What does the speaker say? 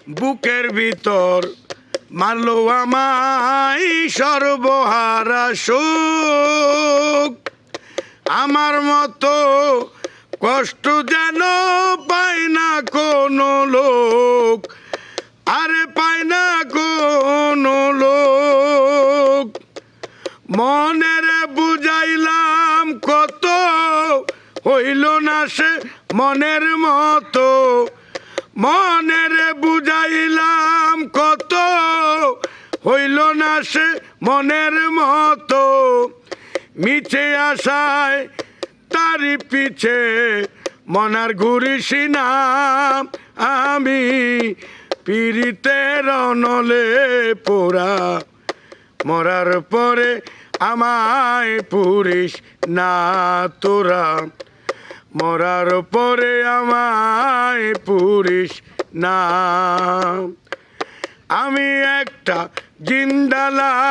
বুকের ভিতর মারলো আমায় সর্বহারা সুখ। আমার মতো কষ্ট যেন পায় না কোনো লোক, আরে পায় না কোনো লোক। মনের বুঝাইলাম কত, হইল না সে মনের মতো। মনের বুঝাইলাম কত, হইল না সে মনের মতো। মিছে আশায় তারি পিছে মনার ঘুরিস না আমি, পীড়িতের অনলে পোড়া মরার পরে আমায় পুরিস না তোরা। মরার পরে আমায় পুরিস না। আমি একটা জিন্দালা।